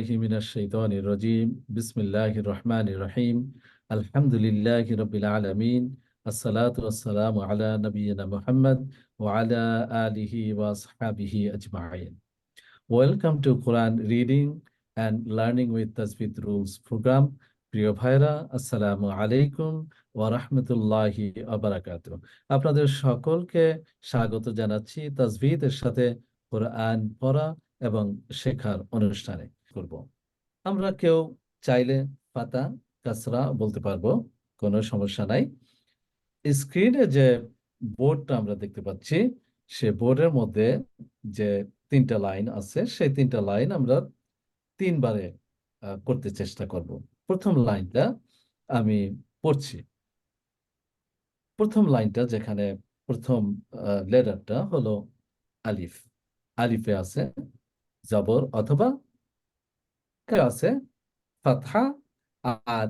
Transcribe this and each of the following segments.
من الشيطان الرجيم بسم الله الرحمن الرحيم الحمد لله رب العالمين الصلاة والسلام على نبينا محمد وعلى آله وصحبه أجمعين. Welcome to Quran Reading and Learning with Tajweed Rules program. প্রিয় ভাইরা, আসসালামু আলাইকুম ওয়া রাহমাতুল্লাহি ওয়া বারাকাতুহু। আপনাদের সকলকে স্বাগত জানাচ্ছি তাজভিদের সাথে কোরআন পড়া এবং শেখার অনুষ্ঠানে। আমরা কেউ চাইলে ফাতা কাসরা বলতে পারবো, কোনো সমস্যা নাই। স্ক্রিনে যে বোর্ডটা আমরা দেখতে পাচ্ছি, সে বোর্ডের মধ্যে যে তিনটা লাইন আছে, সেই তিনটা লাইন আমরা তিনবারে করতে চেষ্টা করব। প্রথম লাইনটা আমি পড়ছি। প্রথম লাইনটা যেখানে প্রথম লেটারটা হলো আলিফ। আলিফে আছে জবর অথবা আছে ফাতহা, আর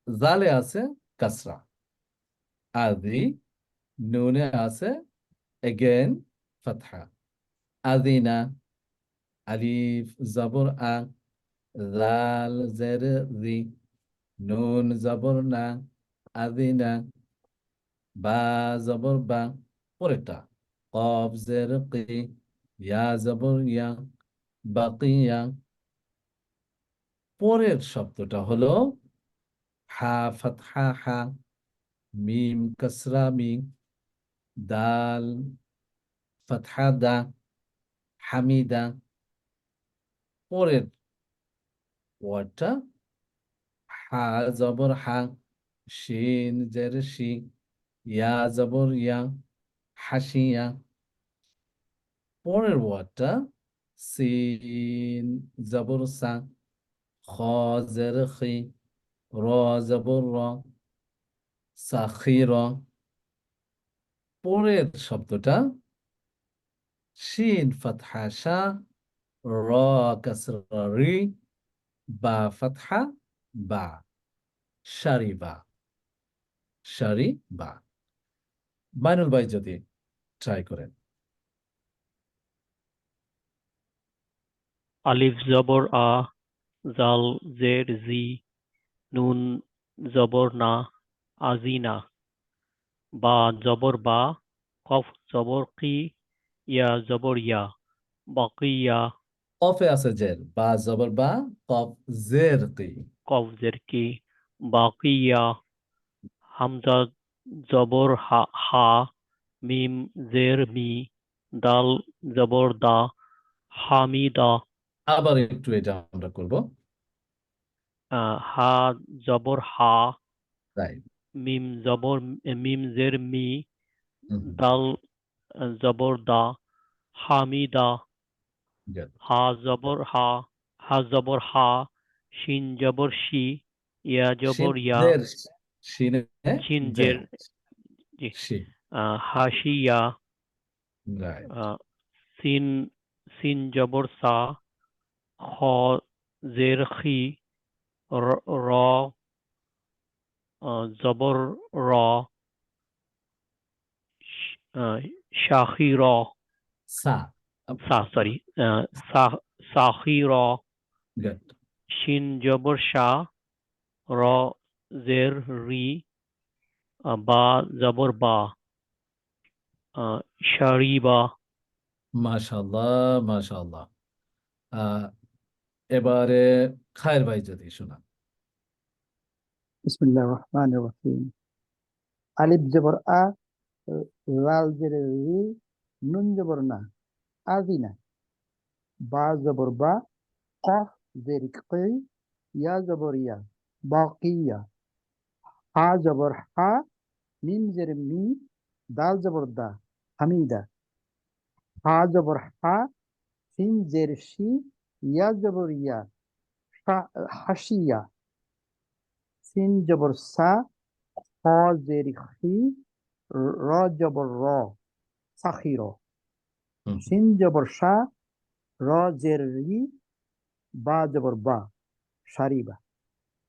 জালে আছে কাসরা। আদি নুনে আছে এগেন ফাতহা। আদিনা আলিফ জবর আ, জাল জের জি, নুন জবর না, আদিনা। বা জবর বা, পরেরটা কফ জের কি, ইয়া জবর ইয়া, বাকিয়া। পরের শব্দটা হলো হা ফাতহা হা, মিম কাসরা মি, দাল ফাতহা দা, হামিদা। পরের ওয়ার্ডটা হা জবর হা, শিন জের শি, ইয়া জবর ইয়া, হাসিয়া। পরের ওয়ার্ডটা সিন জবর সা, খ জের খি, র জবর র, সাখির। পরের শব্দটা শিন ফাতহা শা, র কাসরা রি, বা ফাতহা বা, শারিবা। শারিবা। মাইনুল ভাই যদি ট্রাই করেন। আলিফ জবর আ, জাল জের জি, নুন জবর না, আজিনা। বা জবর বা, কফ জবর কি, ইয়া জবর ইয়া, বাকিয়া। কফে আছে জের, বা জবর বা, কফ জের কি। কফ জের কি, বাকিয়া। হামজা জবর হা, মিম জের মি, দাল জবর দা, হামিদা। আবার একটু এটা আমরা করব। হা জবর হা, তাই মিম জের মি, দাল জবর দা, হামিদা। হা জবর হা, হা জবর হা, শিন জবর শি, ইয়া জবর ইয়া, শিনে শিন জের জের জি, শি। হাসিয়া। রাইট। সিন সিন জবর সা, খ জের খি, র জবর র, শাখির। সা। সরি, সাখির। গুড। শিন জবর শা, র জের রি, বা জবর বা, শারিবা। মাশাআল্লাহ, মাশাআল্লাহ। এবারে খায়ের ভাই যদি শোনা। বিসমিল্লাহির রহমানির রহিম। আলিফ জবর আ, লাল জের রি, নুন জবর না, আযিনা। বা জবর বা, কফ জের কি, ইয়া জবর ইয়া, বাকিয়া। হা জবর হা, মিম জের মি, দাল জবর দা, হামিদা। হা জবর হা, সিন জের শি, ইয়া জবর ইয়া, হাসিয়া। সিন জবর সা, খ জের খি, র জবর র, সাখির। সিন জবর শা, র জের রি, বা জবর বা, শারিবা।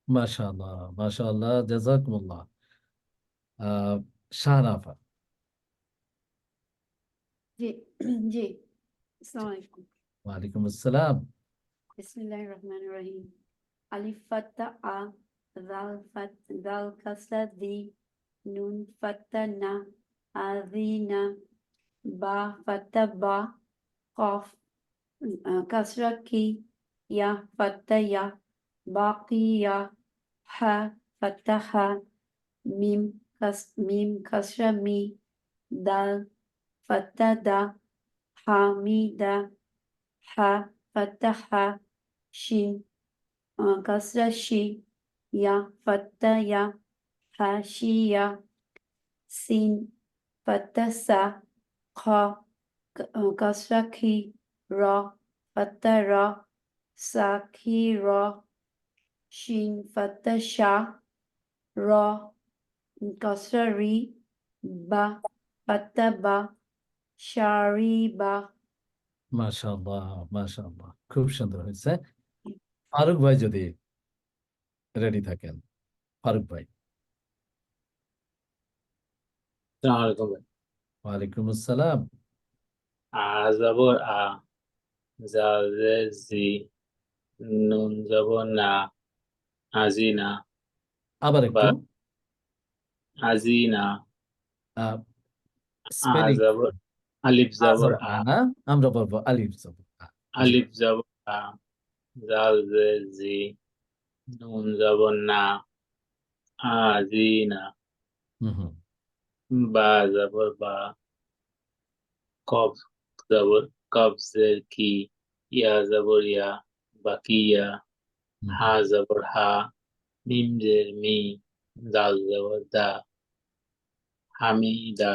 মাশাআল্লাহ, মাশাআল্লাহ, জাযাকুমুল্লাহ। শাহনাফা। জি জি, আসসালামু আলাইকুম। ওয়ালাইকুম আসসালাম। Bismillahirrahmanirrahim. Alif fatta a, dal kasra di, nun fatta na, adina, ba fatta ba, qaf kasra ki, ya fatta ya, baqiya, ha fatta ha, mim kasra mi, dal fatta da, hamida, ha fatta ha, shin kasra shi, ya fatta ya, hashiya, sin fatta sa, kha kasra ki, ra fatta ra, sakira, shin fatta sha, ra kasra ri, ba fatta ba, shariba. মাশাআল্লাহ, মাশাআল্লাহ, খুব সুন্দর হয়েছে। ফারুক ভাই যদি ready থাকেন, ফারুক ভাই। আসসালামু আলাইকুম ভাই। ওয়ালাইকুম আসসালাম। জবর আ, জাল জের জি, নুন জবর না, আজিনা, আবার বা একটু আজিনা, স্পেলিং জবর আলিফ জবর জবর আ, না, আমরা বলবো আলিফ জবর আ। জি, আলিফ জবর আ, জাল জের জি, নুন জবর না, আজিনা, হুম, বা জবর বা, কফ জবর কফ জের কি, ইয়া জবর ইয়া, বাকিয়া, হুম, হা জবর হা, মিম জের মি, দাল জবর দা, হামিদা,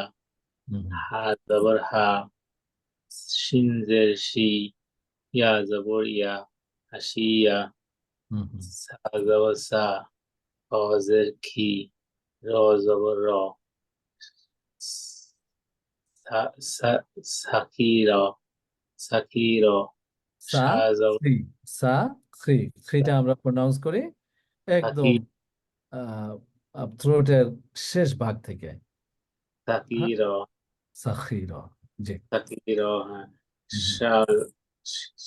হুম, হা জবর হা, শিন জের শি, ইয়া জবর ইয়া, হাসিয়া, হুম, হুম। সা জবর সা, খ জের খি, র জবর র, সাকির, সাকির, সা শা জবর খি, সা খি, খিটা আমরা প্রনাউন্স করি একদম সাকি, থ্রোটের শেষ ভাগ থেকে। হ্যাঁ, সাকির, সাখির। জি। সাকির, হ্যাঁ, হুম, হুম। শা,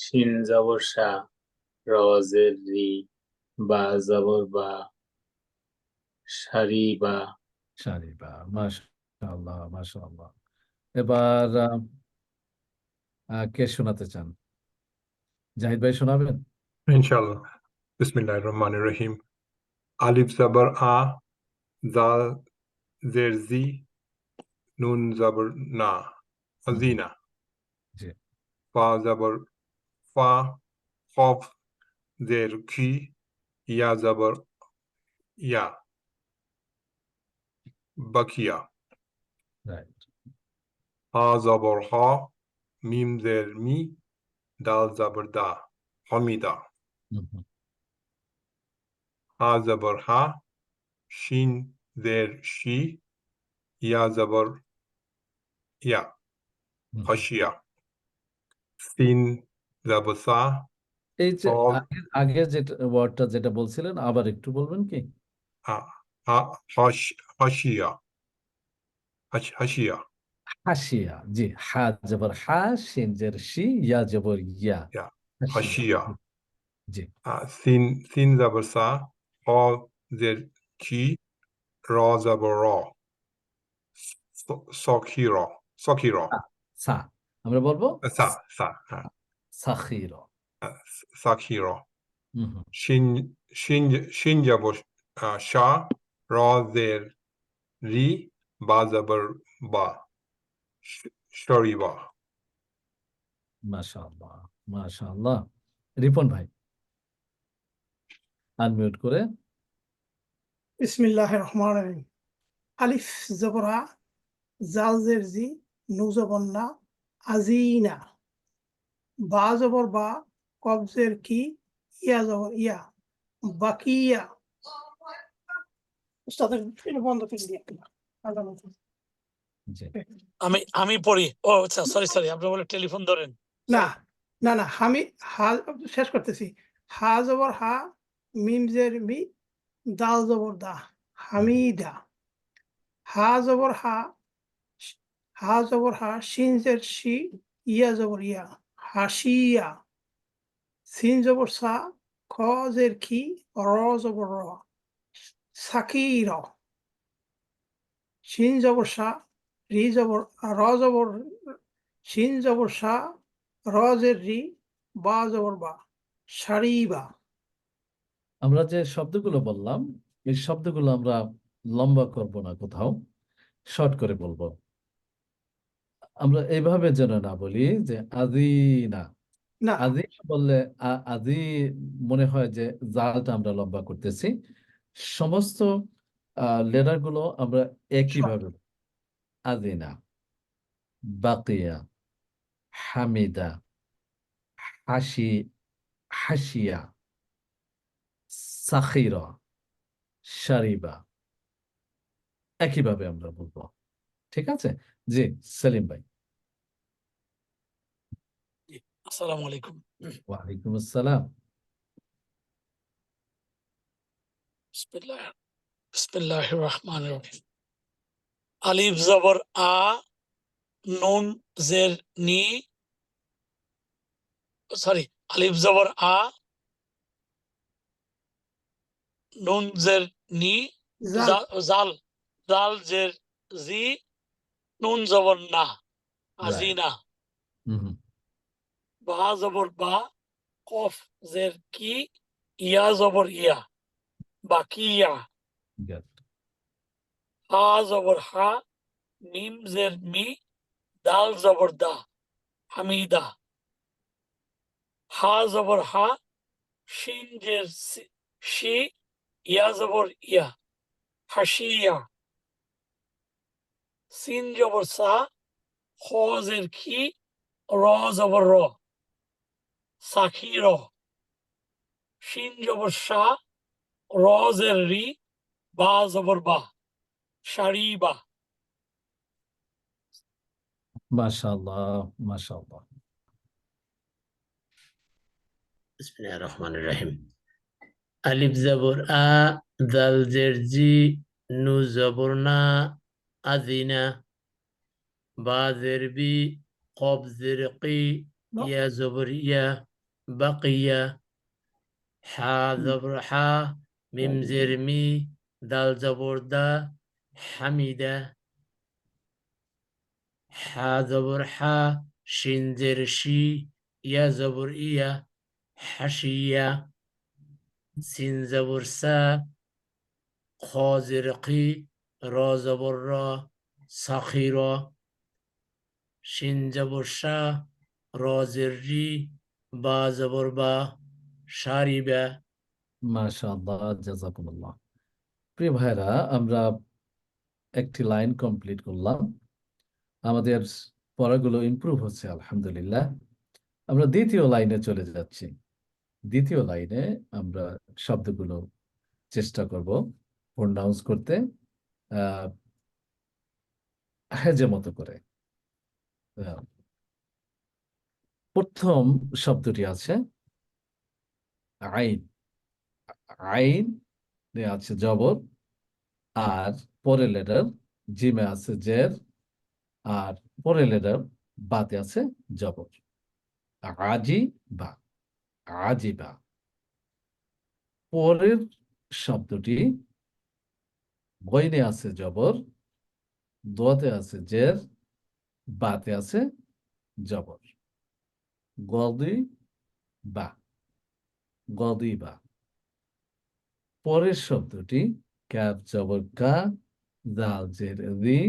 শিন জবর শা, র জের রি, বা জবর বা, সারিবা। শারিবা, মাশাআল্লাহ, মাশাআল্লাহ। এবার কে শোনাতে চান? জাহিদ ভাই শোনাবেন? ইনশাআল্লাহ। বিসমিল্লাহির রহমানির রহিম। আলিফ জবর আ, জাল জের জি, নুন জবর না, হুম, আজিনা, জি। ফা জবর ফা, কফ জের খি, ইয়া জবর ইয়া, বাকিয়া, রাইট। হা জবর হা, মিম জের মি, দাল জবর দা, হমিদা, হুম, হুম, হা জবর হা, শিন জের শি, ইয়া জবর ইয়া, হুম। হাসিয়া, সিন জবর সা, এই যে صاد আগে যেটা ওয়ার্ডটা যেটা বলছিলেন আবার একটু বলবেন কি? حاشية حاشية হাসিয়া, জি। হা জবর হা, শিন জের শি, ইয়া জবর ইয়া, يا হাসিয়া। حاشية জি। سين زبر سا، قا زر كي، را زبر را، ساكيرا ساكيرا সা আমরা বলবো سا সাখির। ساكيرا হুম, হুম। شين زبر شا، را زر ري، با زبر با، شريبا। মাশাআল্লাহ, মাশাআল্লাহ। রিপন ভাই আনমিউট করে। বিসমিল্লাহির রহমানির রহিম। আলিফ জবর আ, জাল জের জি, নু জবর না, আজিনা, বা জবর বা, কফ জের কি, ইয়া জবর ইয়া, বাকিয়া। উস্তাদের এটা বন্ধ করে দিয়ে জি। আমি পড়ি। ও আচ্ছা, সরি আপনি বলে টেলিফোন ধরেন। না না না আমি হা শেষ করতেছি। হা জবর হা, মিম জের মি, দাল জবর দা, হামিদা, হা জবর হা, হা জবর হা, শিন জের শি, ইয়া জবর ইয়া, হাসিয়া, সিন জবর সা, খ জের কি, র জবর র, সাকির। শিন জবর সা, রি জবর র জবর, শিন জবর সা, র জের রি, বা জবর বা, সারিবা। আমরা যে শব্দগুলো বললাম এই শব্দগুলো আমরা লম্বা করব না, কোথাও শর্ট করে বলবো। আমরা এইভাবে যেন না বলি যে আদিনা। না, আদি বললে আদি মনে হয় যে জালটা আমরা লম্বা করতেছি। সমস্ত লেটার গুলো আমরা একইভাবে আদিনা, বাকিয়া, হামিদা, হাসি, হাসিয়া, সাখিরা, শারিবা, একইভাবে আমরা বলবো। ঠিক আছে? জি, সেলিম ভাই। আসসালামু আলাইকুম। ওয়ালাইকুম আসসালাম। বিসমিল্লাহির রহমানির রহিম। আলিফ জবর আ, নুন জের নি, সরি, আলিফ জবর আ, নুন জের নি, জাল। জাল, জাল জের জি, নুন জবর না, রাইট। আজিনা। হুম। বা জবর বা, কফ জের কি, ইয়া জবর ইয়া, বাকিয়া। Good. হা জবর হা, মিম জের মি, দাল জবর দা, হামিদা। হা জবর হা, শিন জের শি, ইয়া জবর ইয়া, হাসিয়া। সিন জবর সা, খ জের কি, র জবর র, সাখির। শিন জবর সা, র জের রি, বা জবর বা, সারিবা। মাশাআল্লাহ, মাশাআল্লাহ। বিসমিল্লাহির রহমানির রহিম। আলিফ জবর আ, দাল জের জি, নু জবর না, আদিনা। বা জের বি, কব জের কি, ইয়া জবর ইয়া, বাকিয়া। হা জবর হা, মিম জের মি, দাল জবর দা, হামিদা। হা জবর হা, শিন জের শি, ইয়া জবর ইয়া, হাসিয়া। সিন জবর সা, খ জের কি, র জবর র, সাখির। শিন জবর সা, র জের রি, বা জবর বা, সারিবা। মাশাআল্লাহ, জাযাকুমুল্লাহ। প্রিয় ভাইরা, আমরা একটি লাইন কমপ্লিট করলাম। আমাদের পড়াগুলো ইমপ্রুভ হচ্ছে আলহামদুলিল্লাহ। আমরা দ্বিতীয় লাইনে চলে যাচ্ছি। দ্বিতীয় লাইনে আমরা শব্দগুলো চেষ্টা করব প্রনাউন্স করতে হেজে মতো করে। প্রথম শব্দটি আছে আইন। আইন আছে জবর, আর পরের লেটার জিমে আছে জের, আর পরের লেটার বাতে আছে জবর। আজি বা, আজিবা। পরের শব্দটি গইনে আছে জবর, দোয়াতে আছে জের, বাতে আছে জবর। গদি বা, গদিবা। পরের শব্দটি ক্যাব জবর কা, দাল জের দি,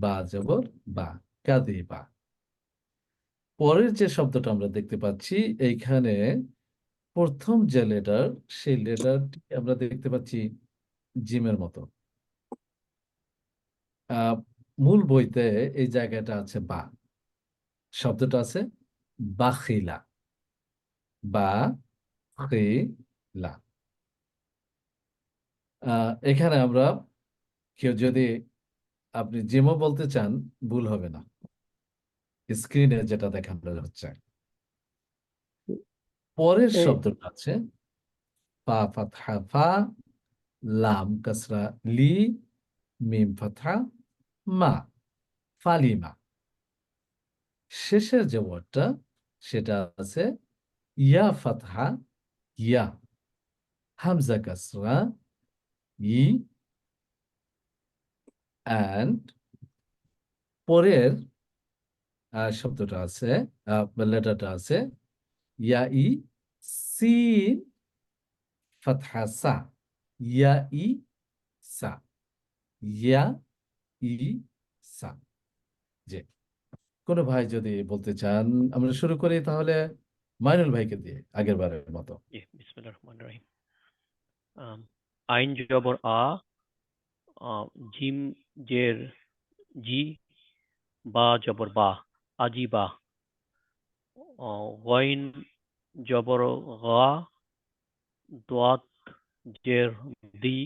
বা জবর বা, কাদিবা। পরের যে শব্দটা আমরা দেখতে পাচ্ছি এইখানে প্রথম যে লেটার, সেই লেটারটি আমরা দেখতে পাচ্ছি জিমের মতো। মূল বইতে এই জায়গাটা আছে বা, শব্দটা আছে বাখিলা, বা খিলা। এখানে আমরা কেউ যদি আপনি জিমও বলতে চান ভুল হবে না, স্ক্রিনে যেটা দেখানো হচ্ছে। পরের এই শব্দটা আছে ফা ফাতহা ফা, লাম কাসরা লি, মিম ফাতহা মা, ফালিমা। শেষের যে ওয়ার্ডটা সেটা আছে ইয়া ফাতহা ইয়া, হামজা কাসরা ই, অ্যান্ড পরের শব্দটা আছে, লেটারটা আছে ইয়া ই, সিন ফাতহা সা, ইয়া ই সা, ইয়া ই সা। জি, কোনো ভাই যদি বলতে চান, আমরা শুরু করি তাহলে মাইনুল ভাইকে দিয়ে আগের বারের মতো। জি, বিসমিল্লাহির রহমানির রহিম। আইন জবর আ, জিম জের জি, বা জবর বা, আজিবা। গইন জবর গা, দোয়াত জের দি,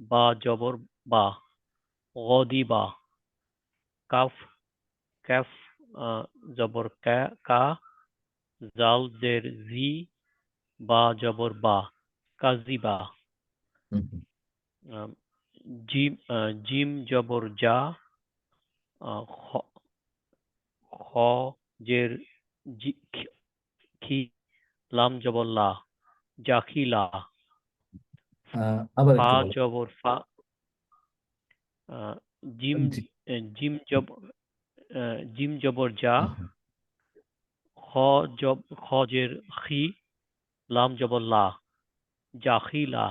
বা জবর বা, গদিবা। কাফ ক্যাফ জবর কা, জাল জের জি, বা জবর বা, কাজিবা। হুম, হুম, জিম জবর জা, খ খ জের জি, খি, লাম জবর লা, জাখিলা। আবার ফা একটু বলো। জবর ফা, জিম জি, জিম জবর জিম জবর জা, হুম, হুম, খ জের খি, লাম জবর লা, জাখিলা।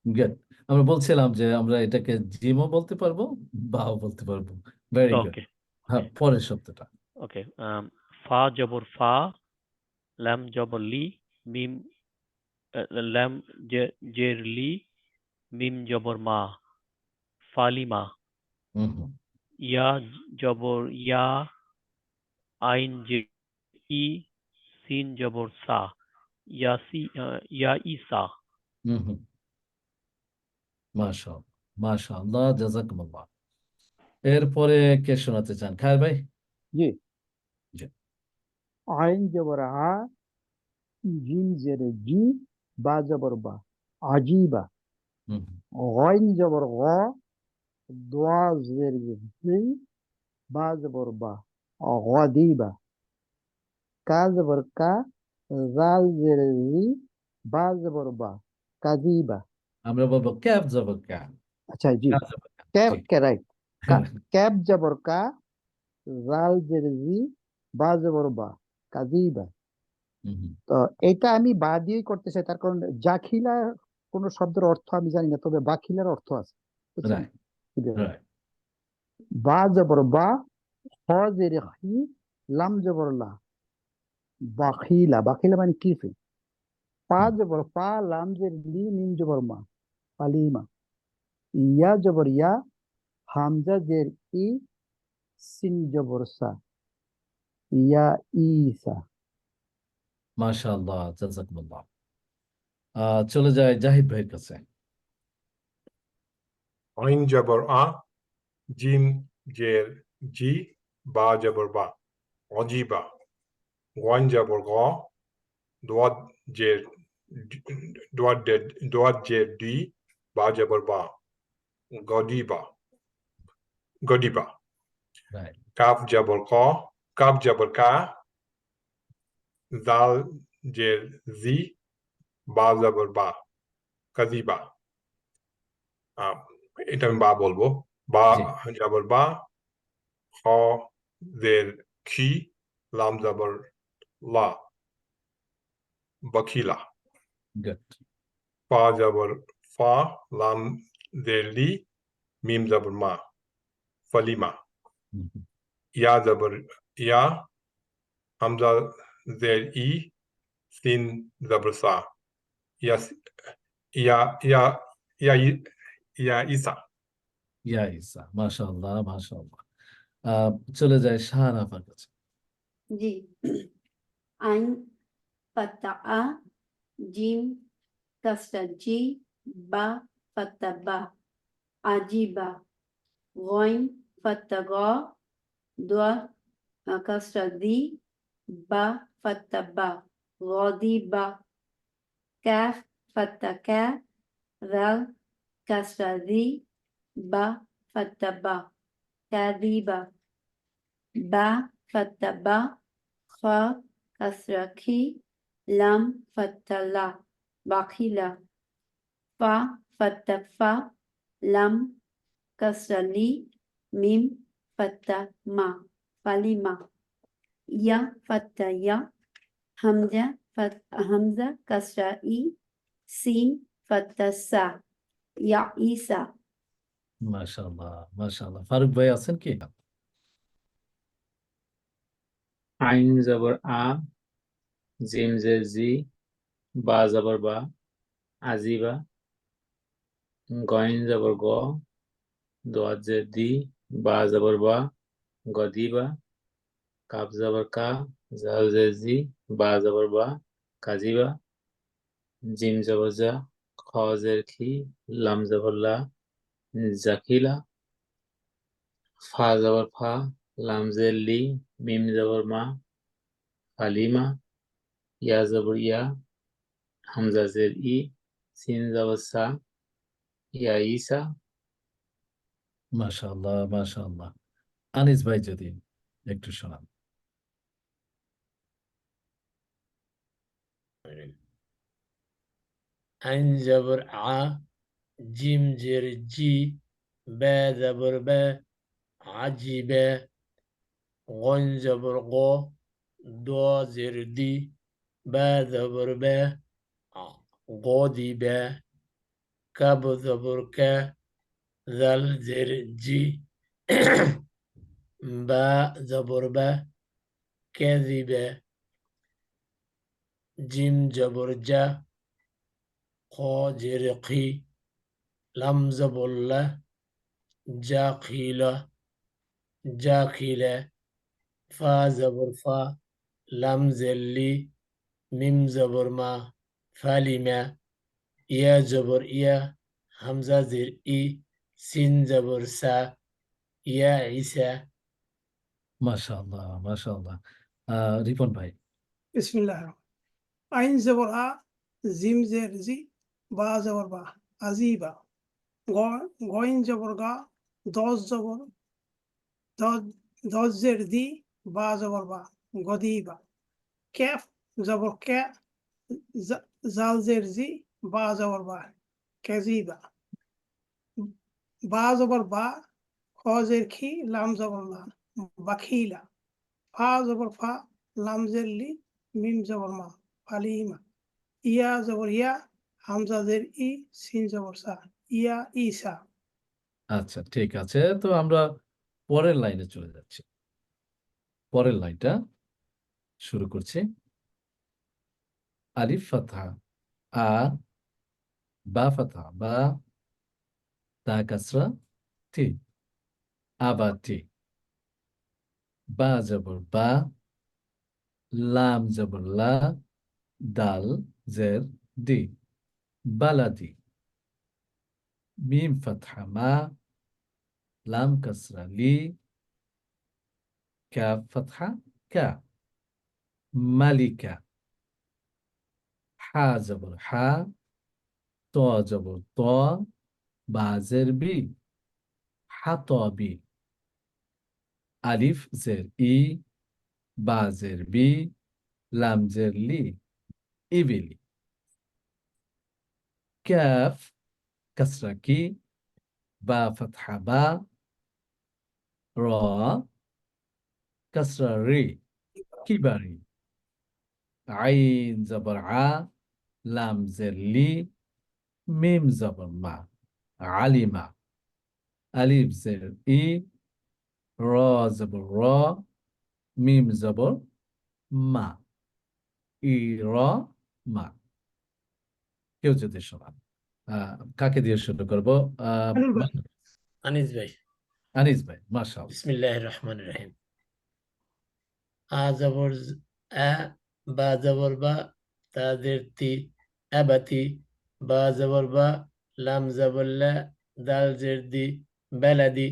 good. আমরা বলছিলাম যে আমরা এটাকে জিমও বলতে পারবো, বাও বলতে পারবো। Very good. ওকে হ্যাঁ, পরের শব্দটা। ওকে। ফা জবর ফা, লাম জবর লি, মিম লাম জের লি, মিম জবর মা, ফালিমা। হুম, হুম, ইয়া জবর ইয়া, আইন জের ই, সিন জবর সা, ইয়া ইসা। হুম, হুম। মাশাআল্লাহ, মাশাআল্লাহ, জাযাকুমুল্লাহ। এরপরে কে শোনাতে চান? খায়ের ভাই? জি। জি। আইন জবর আ, জিম জের জি, বা জবর বা, আজিবা। হুম, গইন জবর গ, দোয়া জের জি, বা জবর বা, গদিবা। কা জবর কা, জাল জের জি, বা জবর বা, কাদিবা। আমরা বলবো ক্যাব জবর ক্যা, আচ্ছা জি, ক্যা জবর ক্যা। ক্যাব জি। রাইট। ক্যাব জবর কা, জাল জের জি, বা জবর বা, কাদিবা। হুম, হুম, তো এটা আমি বা দিয়েই করতে চাই, তার কারণ জাখিলা কোন শব্দের অর্থ আমি জানি না, তবে বাখিলার অর্থ আছে, বুঝছেন? Right, right. বা জবর বা, খ জের খি, লাম জবর লা, বাখিলা। বাখিলা মানে কি? পা হুম, জবর পা, লাম জের লি, মিম জবর মা, পালিমা। ইয়া জবর ইয়া, হামজা জের ই, সিন জবর সা, ইয়া ইসা। মাশাআল্লাহ, জাযাকুমুল্লাহ। চলে যায় জাহিদ ভাইয়ের কাছে। আইন জবর আ, জিম জের জি, বা জবর বা, অজিবা। ওয়ান জবর গ, দোয়াত জের দোয়াত জের ডি, বা জবর বা, গদিবা। গদিবা। রাইট। কাফ জবর ক, কাফ জবর কা, জাল জের জি, বা জবর বা, কাজিবা। এটা আমি বা বলবো। বা জি, জবর বা, খ জের খি, লাম জবর লা, বখিলা। গুড। ফা জবর ফা, লাম জের লি, মিম জবর মা, ফলিমা। হুম, হুম, ইয়া জবর ইয়া, হামজা জের ই, সিন জবর সা, ইয়া ইয়া ইয়া ইয়া ইয়া ইসা। ইয়া ইসা। মাশাআল্লাহ, মাশাআল্লাহ। আহ, চলে যায় শাহনাফার কাছে। জি। আইন ফাতা আ, জিম কাসরা জি, বা ফাতা বা, আজিবা। গইন ফাতা গ, দোয়া কাসরা দি, বা ফাতা বা, গদিবা। কাফ ফাতা কা, রাল কাসরা রি, বা ফাতা বা, কাদিবা। বা ফাতা বা, খ কাসরা খি, লাম ফাত্তা লা বাখিলা ফা ফাত্তা ফা লাম কাসরা লি মিম ফাত্তা মা ফালিমা ইয়া ফাত্তা ইয়া হামজা কাসরা ই সিন ফাত্তা সা ইয়া ঈসা মাশাআল্লাহ মাশাআল্লাহ। ফারুক ভাই আছেন কি? আইন জবর আ, জিম জের জি, বা জবর বা, আজিবা, গইন জবর গ, দোয়াত জের দি, বা জবর বা, গদিবা, কাব জবর কা, জাল জের জি, বা জবর বা, কাজিবা, জিম জবর জা, খ জের খি, লাম জবর লা, জাকিলা, ফা জবর ফা, লাম জের লি, মিম জবর মা, ফালিমা, ইয়া জবর ইয়া, হামজা জের ই, সিন জবর সা, ইয়া ঈসা। মাশাআল্লাহ মাশাআল্লাহ। আনিস ভাই যদি একটু শোনান। আইন জবর আ, জিম জের জি, বে জবর বে, আজিবে, গইন জবর গ, দো জের দি, বে জবর বে, গদিবে, কাব জবর কা, জাল জের জি, বা জবর বা, কেজিবে, জিম জবর জা, খ জের খি, লাম জবর লা, জাকিলা, জাকিলা, ফা জবর ফা, লাম জেল্লি, মিম জবর মা, ফালিমা, ইয়া জবর ইয়া, হামজা জের ই, সিন জবর সা, ইয়া ঈসা। মাশাআল্লাহ মাশাআল্লাহ। রিপন ভাই। বিসমিল্লাহ আইন জবর আ জিম জের জি বা জবর বা আজিবা গইন জবর গা দশ জবর দশ জের দি বা জবর বা গদিবা ক্যাফ জবর ক্যা জাল জের জি বা জবর বা কেজিবা বা জবর বা খ জের খি লাম জবর লা বাখিলা ফা জবর ফা লাম জের লি মিম জবর মা ফালিমা ইয়া জবর ইয়া হামজা জের ই সিন জবর সা ইয়া ঈসা আচ্ছা ঠিক আছে, তো আমরা পরের লাইনে চলে যাচ্ছি। পরের লাইনটা শুরু করছি। আলিফ ফাতহা আ, বা ফাতহা বা, তা কাসরা তি, আবাতি, বা জবর বা, লাম জবর লা, দাল জের দি, বালাদি, মিম ফাতহা মা, লাম কাসরা লি, কাফ ফাতহা কা, মালিকা, হা জবর হা, ত জবর ত, বা জের বি, হাতবি, আলিফ জের ই, বা জের বি, লাম জের লি, ইবিলি, কাফ কাসরা কি, বা ফাতহা বা, র কাসরা রি, কিবারি, আইন জবর আ, লাম জের লি, মিম জবর মা, আলিমা, আলিফ জের ই, র জবর র, মিম জবর মা, ই র মা। কেউ যদি শোনান। কাকে দিয়ে শুরু করবো? আনুল ভাই। আনিস ভাই। আনিস ভাই, মাশাআল্লাহ। বিসমিল্লাহির রহমানির রহিম। আ জবর আ, বা জবর বা, তা জের তি, আবাতি, বা জবর বা, লাম জবর লা, দাল জের দি, বালাদি,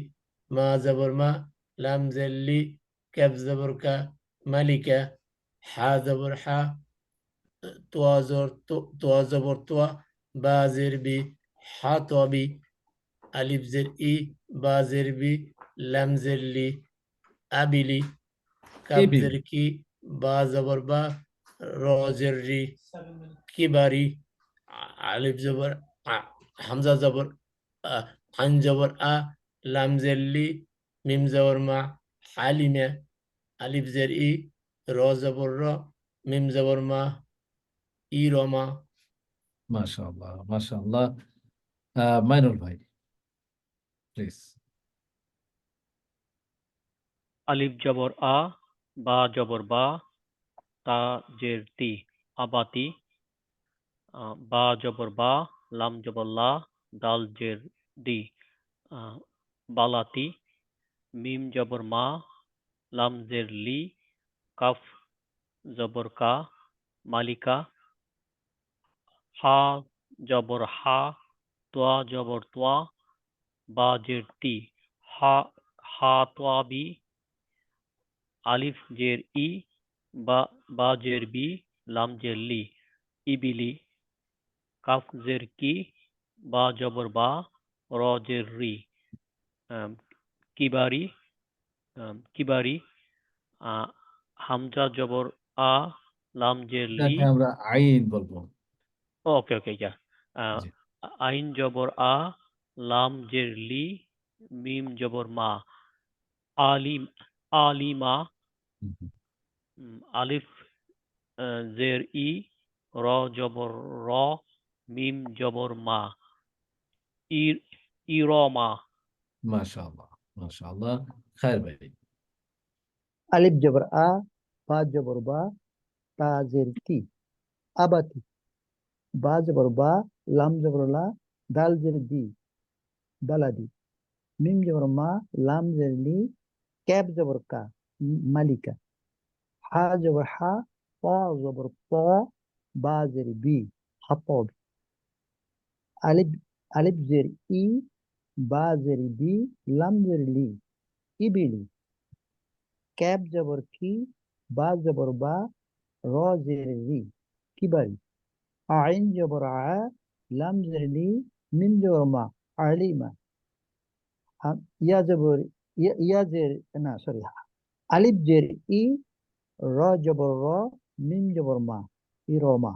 মা জবর মা, লাম জের লি, কাব জবর কা, মালিকা, হা জবর হা, তোয়া জবর তোয়া, বা জের বি, হাতবি, আলিফ জের ই, বা জের বি, লাম জের লি, আবিলি, কাব ইবিলি, জের কি, বা জবর বা, র জের রি কিবারি আলিফ জবর হামজা জবর আইন জবর আ লাম জের লি মিম জবর মা হালিমে আলিফ জের ই র জবর র মিম জবর মা ই রমা মাশাআল্লাহ মাশাআল্লাহ। মাইনুল ভাই প্লিজ। আলিফ জবর আ, বা জবর বা, তা জের তি, আবাতি, বা জবর বা, লাম জবর লা, দাল জের দি, বালাতি, মিম জবর মা, লাম জের লি, কাফ জবর কা, মালিকা, হা জবর হা, তোয়া জবর তোয়া, বা জের তি, হা তোয়া বি, আলিফ জের ই, বা জের বি, লাম জের লি, ইবিলি, কাফ জের কি, বা জবর বা, র জের রি, কিবারি, কিবারি, হামজা জবর আ, লাম জের লি, এটাকে আমরা আইন বলবো। ওকে ওকে যা, জি। আইন জবর আ, লাম জের লি, মিম জবর মা, আলিম, আলিমা, আলিফ জের ই, র জবর র, মিম জবর মা, ইরমা। মাশাআল্লাহ মাশাআল্লাহ। খায়ের ভাই। আলিফ জবর আ, বা জবর বা, তা জের তি, আবাতি, বা জবর বা, লাম জবর লা, দাল জের দি, বালাদি, মিম জবর মা, লাম জের লি, ক্যাব জবর কা, মালিকা, হা জবর হা, প জবর প, বা জের বি, হাতবি, আলিফ আলিফ জের ই, বা জের বি, লাম জের লি, ইবিলি, ক্যাব জবর কি, বা জবর বা, র জের রি, কিবারি, আইন জবর আ, লাম জের লি, মিম জবর মা, আলিমা, ইয়া জবর ইয়া জের না সরি, আলিফ জের ই, র জবর র, মিম জবর মা, ইরমা।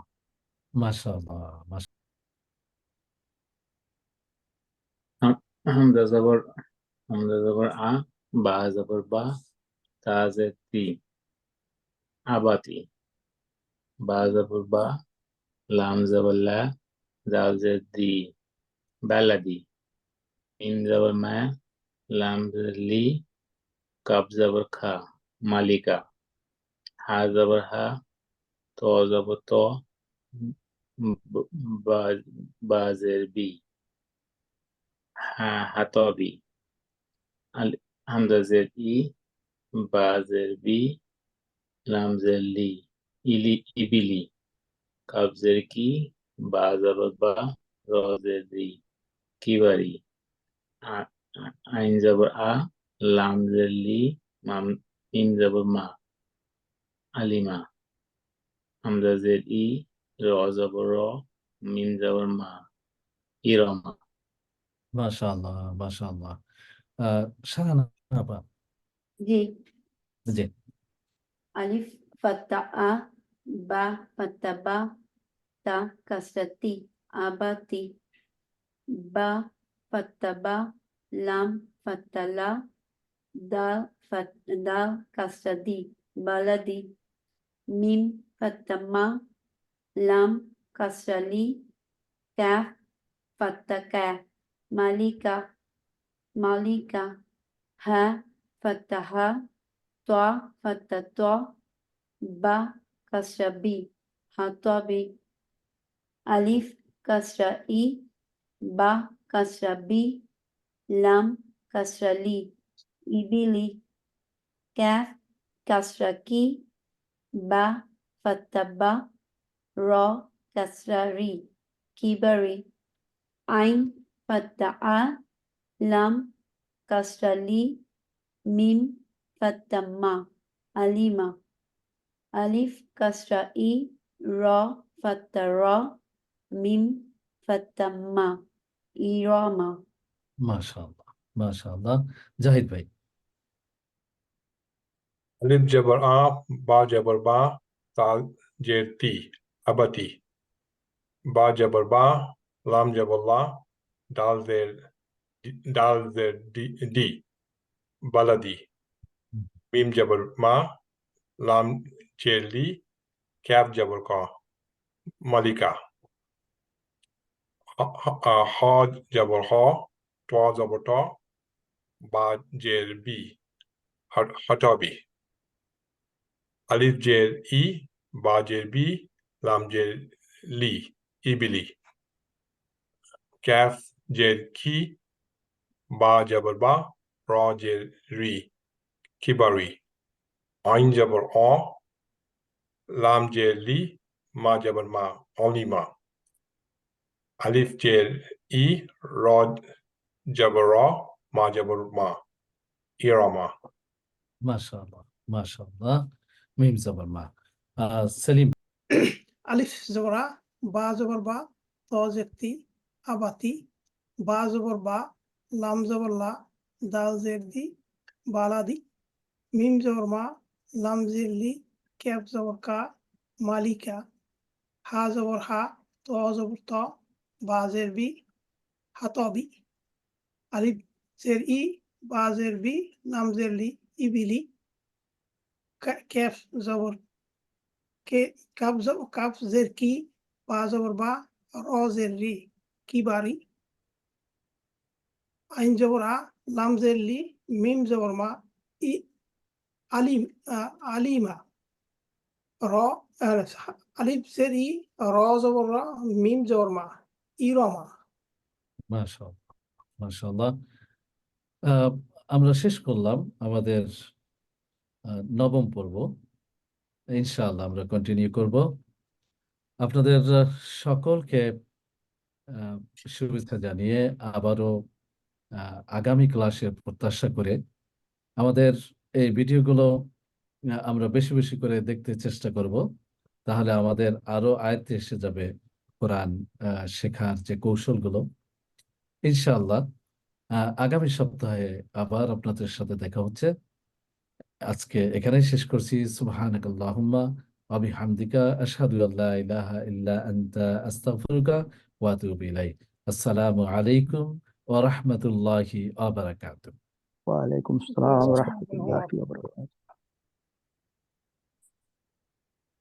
মাশাআল্লাহ হামজা জবর আ, বা জবর বা, তা জের তি, আবাতি, বা জবর বা, লাম জবর লা, দাল জের দি, বালাদি, মিম জবর মা, লাম জের লি, কাব জবর খা, মালিকা, হা জবর হা, তো জবর তো, বা জের বি, হাতবি, হামজা জের ই, বা জের বি, লাম জের লি, ইবিলি, কাব জের কি, বা জবর বা, র জের রি, কিবারি, আইন জবর আ, লাম জের লি, মিম জবর মা, আলিমা, হামজা জের ই, র জবর র, মিম জবর মা, ইরমা। মাশাআল্লাহ মাশাআল্লাহ। শাহানা আপা। জি। জি। আলিফ ফাতা আ, বা ফাতা বা, তা কাসরাতি, আবাতি, বা ফাতা বা, লাম ফাতা লা, দা কাসরাদি, বালাদি, মিম ফাতা মা, লাম কাসরালি, কাফ ফাতা কা, মালিকা, মালিকা, হা ফাতা হা, তোয়া ফাতা তো, বা kasra bi, hatabi, alif kasra i, ba kasra bi, lam kasra li, ibili, kaf kasra ki, ba fataba, ra kasra ri, kibari, ain fata'a, lam kasra li, mim fatama, alima, alif kasra i, ra fatta ra, mim fatta ma, irama। মাশাআল্লাহ মাশাআল্লাহ। জাহিদ ভাই। আলিফ জবর আ, বা জবর বা, তা জের তি আবাতি বা জবর বা লাম জবর লা দাল জের দি বালাদি মিম জবর মা লাম জের লি ক্যাব জবর ক মালিকা হ জবর হ ত জবর ত বা জের বি হটবি আলিফ জের ই বা জের বি লাম জের লি ইবিলি ক্যাফ জের কি বা জবর বা র জের রি কিবারি আইন জবর অ লাম জের লি মা জবর মা অলিমা আলিফ জের ই র জবর র মা জবর মা ইরামা মাশাআল্লাহ মাশাআল্লাহ মিম জবর মা সেলিম আলিফ জবর আ বা জবর বা ত জের তি আবাতি বা জবর বা লাম জবর লা দাল জের দি বালাদি মিম জবর মা লাম জের লি ক্যাপ জবর কা মালিকা হা জবর হা ত জবর ত বা জের বি হাতবি আলিফ জের ই বা জের বি লাম জের লি ইবিলি ক্যাফ জবর কে কাফ জের কি বা জবর বা র জের রি কিবারি আইন জবর আ লাম জের লি মিম জবর মা ই আলিমা র আলিফ জের ই র জবর র মিম জবর মা ইরমা মাশাআল্লাহ মাশাআল্লাহ আমরা শেষ করলাম আমাদের নবম পর্ব ইনশাআল্লাহ আমরা কন্টিনিউ করব আপনাদের সকলকে শুভেচ্ছা জানিয়ে আবারও আগামী ক্লাসের প্রত্যাশা করে আমাদের এই ভিডিওগুলো আমরা বেশি বেশি করে দেখতে চেষ্টা করব তাহলে আমাদের আরো আয়ত্তে এসে যাবে কোরআন শেখার যে কৌশলগুলো ইনশাআল্লাহ আগামী সপ্তাহে আবার আপনাদের সাথে দেখা হচ্ছে আজকে এখানেই শেষ করছি সুবহানাকাল্লাহুম্মা ওয়া বিহামদিকা আশহাদু আল্লা ইলাহা ইল্লা আনতা আস্তাগফিরুকা ওয়া আতুবু ইলাইক আসসালামু আলাইকুম ওয়া রাহমাতুল্লাহি ওয়া বারাকাতুহু ওয়ালাইকুম আসসালাম ওয়া রাহমাতুল্লাহি ওয়া বারাকাতুহু